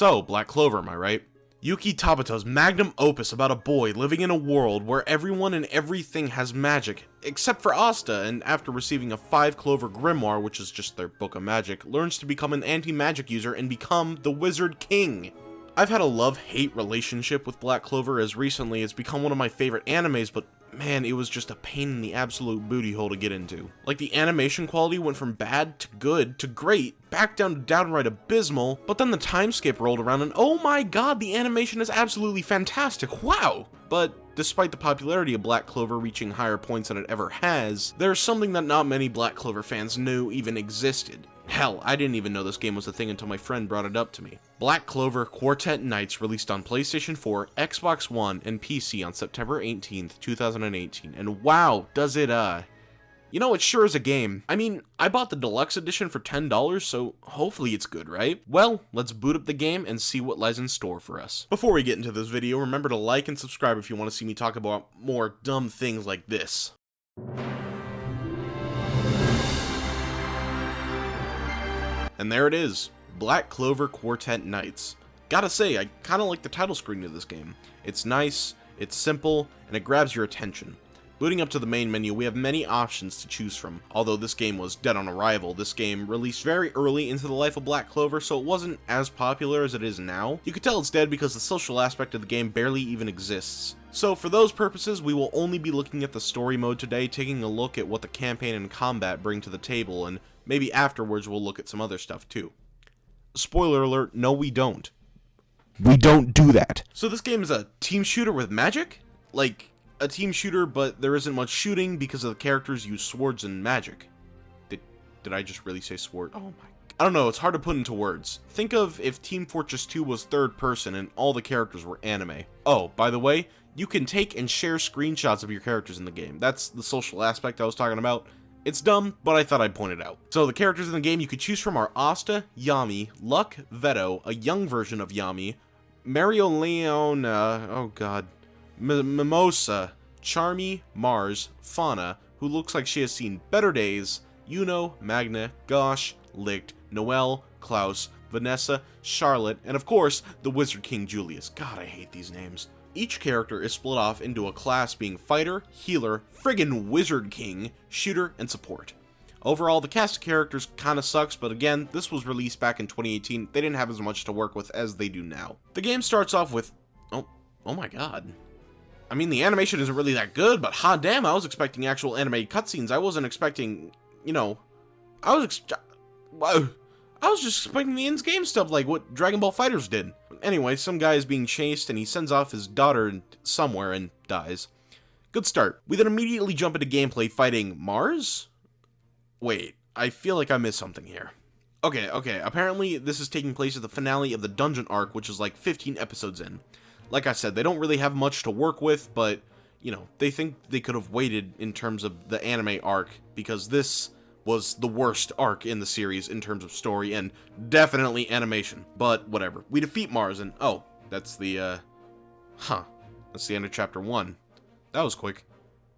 So, Black Clover, am I right? Yuki Tabato's magnum opus about a boy living in a world where everyone and everything has magic, except for Asta, and after receiving a 5-clover grimoire, which is just their book of magic, learns to become an anti-magic user and become the Wizard King. I've had a love-hate relationship with Black Clover as recently it's become one of my favorite animes, but man, it was just a pain in the absolute booty hole to get into. Like, the animation quality went from bad to good to great, back down to downright abysmal, but then the time skip rolled around and oh my god, the animation is absolutely fantastic, wow! But despite the popularity of Black Clover reaching higher points than it ever has, there's something that not many Black Clover fans knew even existed. Hell, I didn't even know this game was a thing until my friend brought it up to me. Black Clover Quartet Nights released on PlayStation 4, Xbox One, and PC on September 18th, 2018, and wow, does it, you know, it sure is a game. I mean, I bought the deluxe edition for $10, so hopefully it's good, right? Well, let's boot up the game and see what lies in store for us. Before we get into this video, remember to like and subscribe if you want to see me talk about more dumb things like this. And there it is, Black Clover Quartet Nights. Gotta say, I kinda like the title screen of this game. It's nice, it's simple, and it grabs your attention. Booting up to the main menu, we have many options to choose from. Although this game was dead on arrival, this game released very early into the life of Black Clover, so it wasn't as popular as it is now. You could tell it's dead because the social aspect of the game barely even exists. So for those purposes, we will only be looking at the story mode today, taking a look at what the campaign and combat bring to the table, and maybe afterwards we'll look at some other stuff too. Spoiler alert, no we don't. We don't do that. So this game is a team shooter with magic? Like, a team shooter, but there isn't much shooting because of the characters use swords and magic. Did I just really say sword? Oh my. I don't know, it's hard to put into words. Think of if Team Fortress 2 was third person and all the characters were anime. Oh, by the way, you can take and share screenshots of your characters in the game. That's the social aspect I was talking about. It's dumb, but I thought I'd point it out. So the characters in the game you could choose from are Asta, Yami, Luck, Veto, a young version of Yami, Mario Leona, oh god, Mimosa, Charmy, Mars, Fauna, who looks like she has seen better days, Yuno, Magna, Gosh, Licht, Noelle, Klaus, Vanessa, Charlotte, and of course, the Wizard King Julius. God, I hate these names. Each character is split off into a class being Fighter, Healer, friggin' Wizard King, Shooter, and Support. Overall, the cast of characters kinda sucks, but again, this was released back in 2018, they didn't have as much to work with as they do now. The game starts off with... oh my god. I mean, the animation isn't really that good, but hot damn, I was expecting actual animated cutscenes. I wasn't expecting, you know... I was just expecting the in-game stuff like what Dragon Ball FighterZ did. Anyway, some guy is being chased and he sends off his daughter somewhere and dies. Good start. We then immediately jump into gameplay fighting Mars? Wait, I feel like I missed something here. Okay, apparently this is taking place at the finale of the dungeon arc, which is like 15 episodes in. Like I said, they don't really have much to work with, but, you know, they think they could have waited in terms of the anime arc, because this was the worst arc in the series in terms of story and definitely animation. But whatever. We defeat Mars and, oh, that's the, that's the end of chapter 1. That was quick.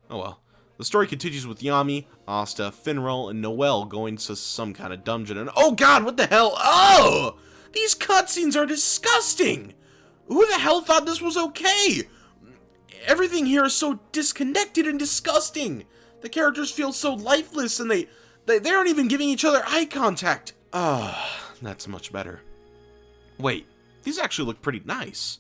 Oh well. The story continues with Yami, Asta, Finral, and Noelle going to some kind of dungeon and, oh god, what the hell? Oh! These cutscenes are disgusting! Who the hell thought this was okay? Everything here is so disconnected and disgusting. The characters feel so lifeless and they aren't even giving each other eye contact. Ah, that's much better. Wait, these actually look pretty nice.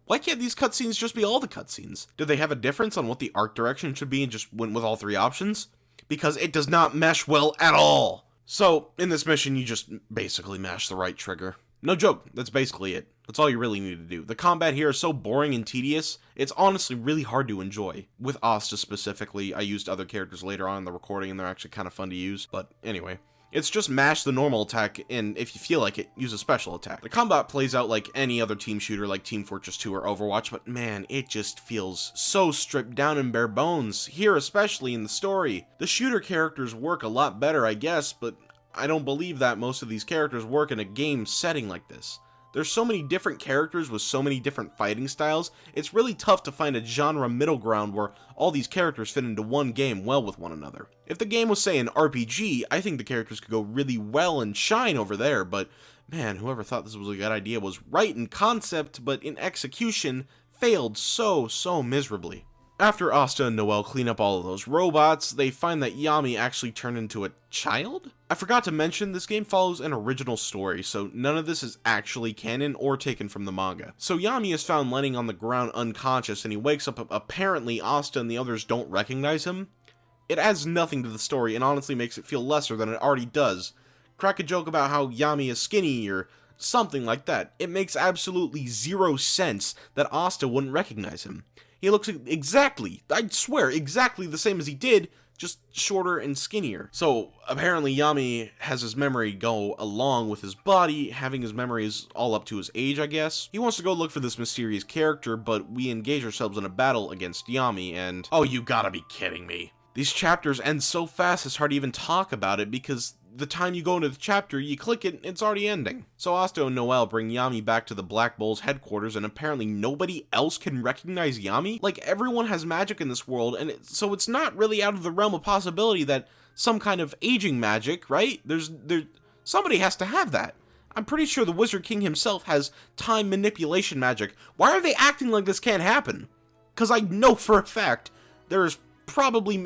Why can't these cutscenes just be all the cutscenes? Do they have a difference on what the art direction should be and just went with all 3 options? Because it does not mesh well at all. So, in this mission, you just basically mash the right trigger. No joke, that's basically it. That's all you really need to do. The combat here is so boring and tedious, it's honestly really hard to enjoy. With Asta specifically, I used other characters later on in the recording and they're actually kind of fun to use, but anyway. It's just mash the normal attack, and if you feel like it, use a special attack. The combat plays out like any other team shooter like Team Fortress 2 or Overwatch, but man, it just feels so stripped down and bare bones, here especially in the story. The shooter characters work a lot better, I guess, but I don't believe that most of these characters work in a game setting like this. There's so many different characters with so many different fighting styles, it's really tough to find a genre middle ground where all these characters fit into one game well with one another. If the game was, say, an RPG, I think the characters could go really well and shine over there, but Man, whoever thought this was a good idea was right in concept, but in execution, failed so miserably. After Asta and Noelle clean up all of those robots, they find that Yami actually turned into a child? I forgot to mention, this game follows an original story, so none of this is actually canon or taken from the manga. So Yami is found laying on the ground unconscious, and he wakes up. Apparently Asta and the others don't recognize him. It adds nothing to the story, and honestly makes it feel lesser than it already does. Crack a joke about how Yami is skinny, or something like that. It makes absolutely zero sense that Asta wouldn't recognize him. He looks exactly, I swear, exactly the same as he did, just shorter and skinnier. So apparently Yami has his memory go along with his body, having his memories all up to his age, I guess. He wants to go look for this mysterious character, but we engage ourselves in a battle against Yami, and oh, you gotta be kidding me. These chapters end so fast it's hard to even talk about it, because the time you go into the chapter, you click it, it's already ending. So Asta and Noelle bring Yami back to the Black Bull's headquarters, and apparently nobody else can recognize Yami? Like, everyone has magic in this world, and so it's not really out of the realm of possibility that some kind of aging magic, right? Somebody has to have that. I'm pretty sure the Wizard King himself has time manipulation magic. Why are they acting like this can't happen? Because I know for a fact there's probably...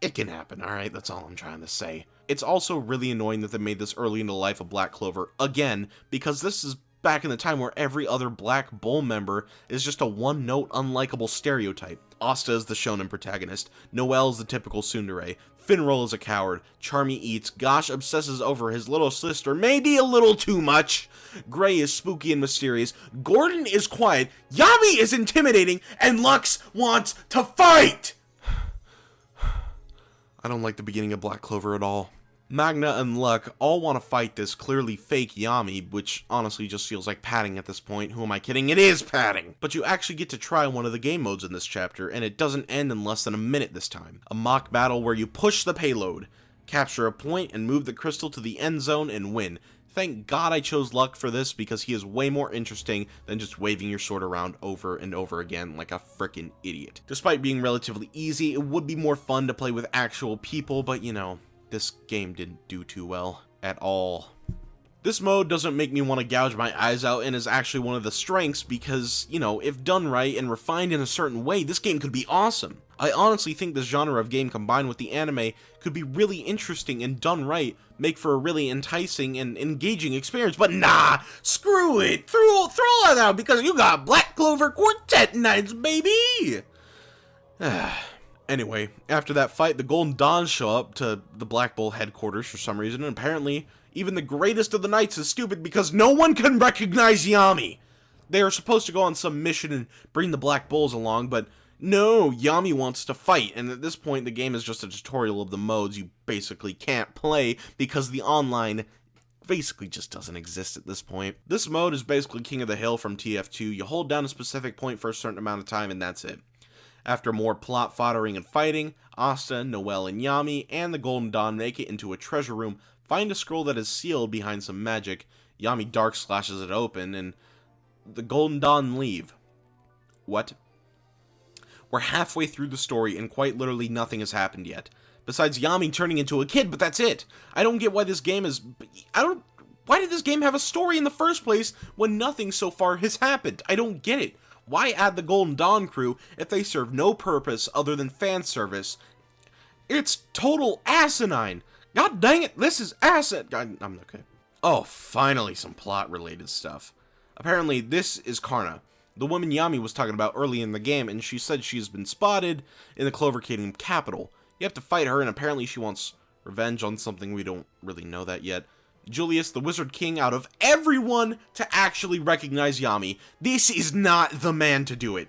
It can happen, alright? That's all I'm trying to say. It's also really annoying that they made this early in the life of Black Clover, again, because this is back in the time where every other Black Bull member is just a one-note, unlikable stereotype. Asta is the shonen protagonist, Noelle is the typical tsundere, Finral is a coward, Charmy eats, Gosh obsesses over his little sister, maybe a little too much, Gray is spooky and mysterious, Gordon is quiet, Yami is intimidating, and Lux wants to fight! I don't like the beginning of Black Clover at all. Magna and Luck all want to fight this clearly fake Yami, which honestly just feels like padding at this point. Who am I kidding? It is padding! But you actually get to try one of the game modes in this chapter, and it doesn't end in less than a minute this time. A mock battle where you push the payload, capture a point, and move the crystal to the end zone and win. Thank God I chose Luck for this, because he is way more interesting than just waving your sword around over and over again like a frickin' idiot. Despite being relatively easy, it would be more fun to play with actual people, but you know, this game didn't do too well at all. This mode doesn't make me want to gouge my eyes out and is actually one of the strengths because, you know, if done right and refined in a certain way, this game could be awesome. I honestly think this genre of game combined with the anime could be really interesting and done right, make for a really enticing and engaging experience, but nah, screw it, throw all that out because you got Black Clover Quartet nights, baby! Anyway, after that fight, the Golden Dawn show up to the Black Bull headquarters for some reason, and apparently even the greatest of the knights is stupid because no one can recognize Yami! They are supposed to go on some mission and bring the Black Bulls along, but no, Yami wants to fight, and at this point the game is just a tutorial of the modes you basically can't play because the online basically just doesn't exist at this point. This mode is basically King of the Hill from TF2. You hold down a specific point for a certain amount of time and that's it. After more plot foddering and fighting, Asta, Noelle, and Yami and the Golden Dawn make it into a treasure room, find a scroll that is sealed behind some magic, Yami dark slashes it open, and the Golden Dawn leave. What? We're halfway through the story and quite literally nothing has happened yet. Besides Yami turning into a kid, but that's it. I don't get why this game is... Why did this game have a story in the first place when nothing so far has happened? I don't get it. Why add the Golden Dawn crew if they serve no purpose other than fan service? It's total asinine. God dang it, this is asinine. I'm okay. Oh, finally some plot-related stuff. Apparently, this is Karna, the woman Yami was talking about early in the game, and she said she's been spotted in the Clover Kingdom capital. You have to fight her, and apparently she wants revenge on something. We don't really know that yet. Julius, the Wizard King, out of everyone to actually recognize Yami, this is not the man to do it.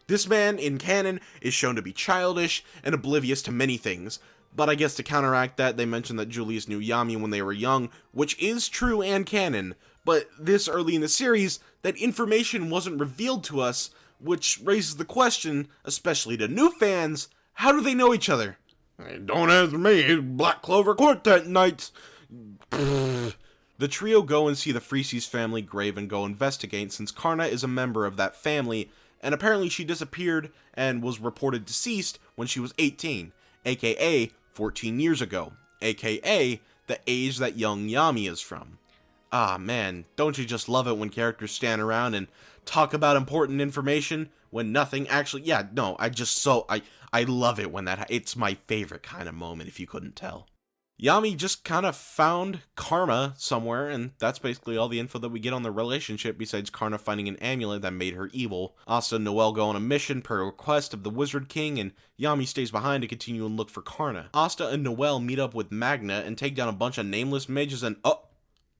This man, in canon, is shown to be childish and oblivious to many things, but I guess to counteract that, they mentioned that Julius knew Yami when they were young, which is true and canon, but this early in the series, that information wasn't revealed to us, which raises the question, especially to new fans, how do they know each other? Don't ask me, Black Clover Quartet nights. The trio go and see the Freese's family grave and go investigate since Karna is a member of that family, and apparently she disappeared and was reported deceased when she was 18, aka 14 years ago, aka the age that young Yami is from. Ah, man, don't you just love it when characters stand around and talk about important information when nothing actually... Yeah, no, I love it when it's my favorite kind of moment, if you couldn't tell. Yami just kind of found Karma somewhere, and that's basically all the info that we get on the relationship besides Karma finding an amulet that made her evil. Asta and Noelle go on a mission per request of the Wizard King, and Yami stays behind to continue and look for Karna. Asta and Noelle meet up with Magna and take down a bunch of nameless mages and...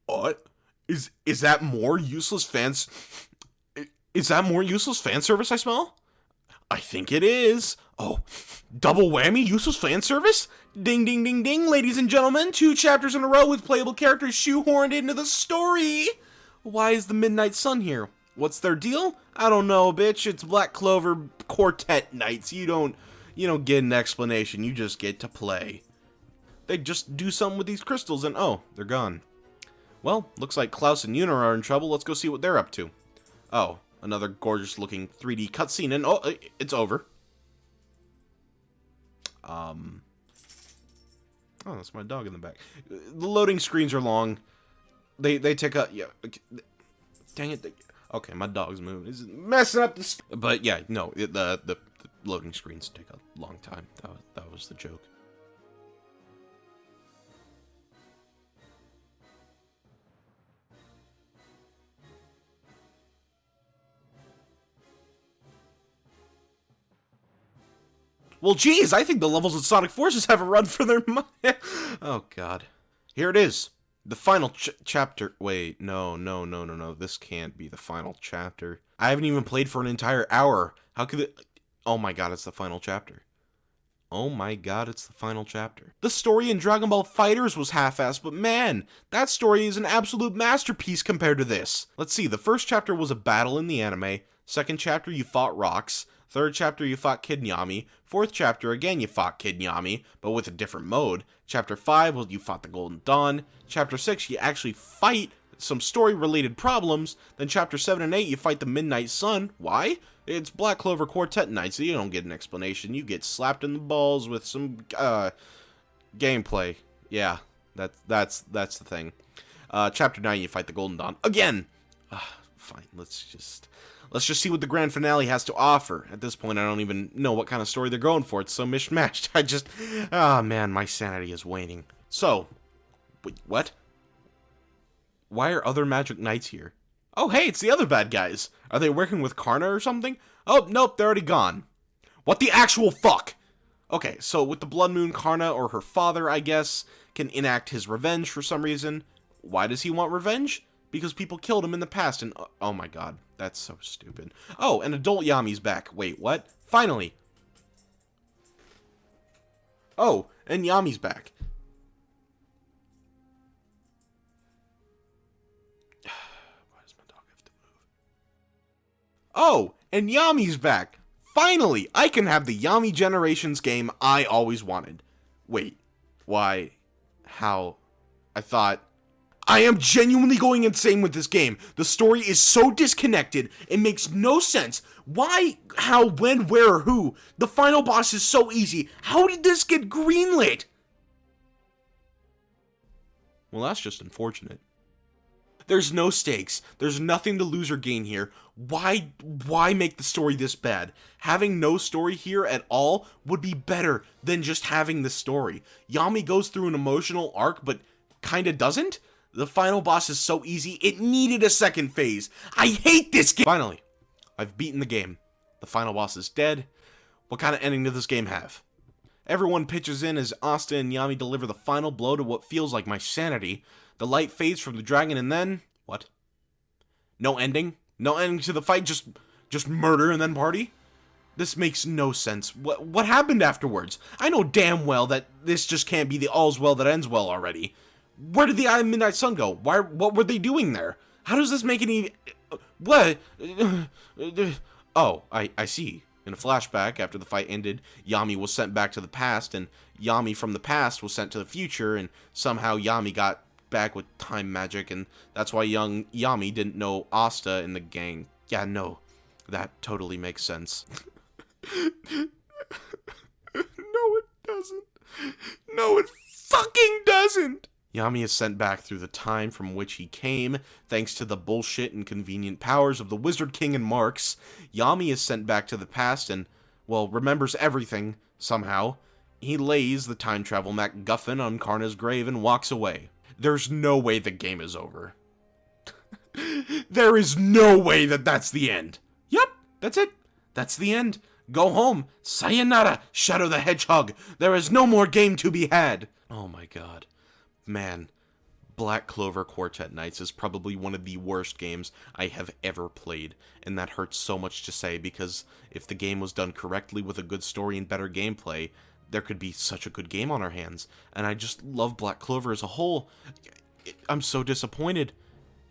What? Is that more useless fans... Is that more useless fan service I smell? I think it is. Oh, double whammy useless fan service? Ding, ding, ding, ding, ladies and gentlemen. 2 chapters in a row with playable characters shoehorned into the story. Why is the Midnight Sun here? What's their deal? I don't know, bitch. It's Black Clover Quartet nights. You don't get an explanation. You just get to play. They just do something with these crystals and oh, they're gone. Well, looks like Klaus and Yuna are in trouble. Let's go see what they're up to. Oh, another gorgeous looking 3D cutscene and oh, it's over. Oh, that's my dog in the back. The loading screens are long. They take up... Yeah. Dang it. Okay, my dog's moving. It's messing up the... But yeah, no. The loading screens take a long time. That was the joke. Well, geez, I think the levels of Sonic Forces have a run for their money. Oh, God. Here it is. The final chapter. Wait, no. This can't be the final chapter. I haven't even played for an entire hour. How could it... Oh, my God, it's the final chapter. Oh, my God, it's the final chapter. The story in Dragon Ball FighterZ was half-assed, but man, that story is an absolute masterpiece compared to this. Let's see, the first chapter was a battle in the anime. Second chapter, you fought rocks. Third chapter, you fought Kid Yami. Fourth chapter, again, you fought Kid Yami, but with a different mode. Chapter 5, well, you fought the Golden Dawn. Chapter 6, you actually fight some story-related problems. Then Chapter 7 and 8, you fight the Midnight Sun. Why? It's Black Clover Quartet night, so you don't get an explanation. You get slapped in the balls with some, gameplay. Yeah, that's the thing. Chapter 9, you fight the Golden Dawn. Again! Fine, let's just see what the grand finale has to offer. At this point, I don't even know what kind of story they're going for. It's so mishmashed. Man, my sanity is waning. So, wait, what? Why are other Magic Knights here? Oh, hey, it's the other bad guys. Are they working with Karna or something? Oh, nope, they're already gone. What the actual fuck? Okay, so with the Blood Moon, Karna, or her father, I guess, can enact his revenge for some reason. Why does he want revenge? Because people killed him in the past and... Oh my god, that's so stupid. Oh, and adult Yami's back. Wait, what? Finally. Oh, and Yami's back. Why does my dog have to move? Oh, and Yami's back. Finally, I can have the Yami Generations game I always wanted. Wait, why? How? I thought... I am genuinely going insane with this game. The story is so disconnected, it makes no sense. Why, how, when, where, or who? The final boss is so easy. How did this get greenlit? Well, that's just unfortunate. There's no stakes. There's nothing to lose or gain here. Why make the story this bad? Having no story here at all would be better than just having the story. Yami goes through an emotional arc, but kinda doesn't? The final boss is so easy, it needed a second phase. I hate this game! Finally, I've beaten the game. The final boss is dead. What kind of ending does this game have? Everyone pitches in as Asta and Yami deliver the final blow to what feels like my sanity. The light fades from the dragon and then... What? No ending? No ending to the fight, just murder and then party? This makes no sense. What happened afterwards? I know damn well that this just can't be the all's well that ends well already. Where did the Eye of Midnight Sun go? What were they doing there? How does this make any... What? Oh, I see. In a flashback, after the fight ended, Yami was sent back to the past, and Yami from the past was sent to the future, and somehow Yami got back with time magic, and that's why young Yami didn't know Asta in the gang. Yeah, no. That totally makes sense. No, it doesn't. No, it fucking doesn't! Yami is sent back through the time from which he came, thanks to the bullshit and convenient powers of the Wizard King and Marks. Yami is sent back to the past and, well, remembers everything, somehow. He lays the time travel MacGuffin on Karna's grave and walks away. There's no way the game is over. There is no way that that's the end. Yep, that's it. That's the end. Go home. Sayonara, Shadow the Hedgehog. There is no more game to be had. Oh my god. Man, Black Clover Quartet Nights is probably one of the worst games I have ever played, and that hurts so much to say because if the game was done correctly with a good story and better gameplay, there could be such a good game on our hands, and I just love Black Clover as a whole. I'm so disappointed.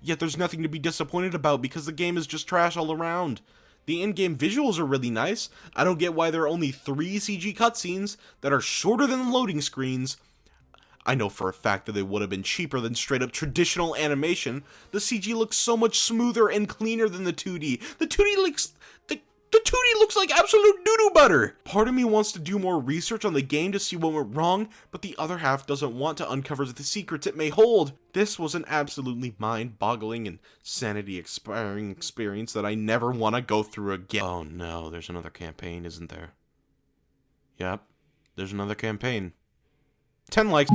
Yet there's nothing to be disappointed about because the game is just trash all around. The in-game visuals are really nice. I don't get why there are only 3 CG cutscenes that are shorter than the loading screens. I know for a fact that they would have been cheaper than straight-up traditional animation. The CG looks so much smoother and cleaner than the 2D. The 2D looks... The 2D looks like absolute doo-doo butter! Part of me wants to do more research on the game to see what went wrong, but the other half doesn't want to uncover the secrets it may hold. This was an absolutely mind-boggling and sanity-expiring experience that I never want to go through again. Oh no, there's another campaign, isn't there? Yep, there's another campaign. 10 likes.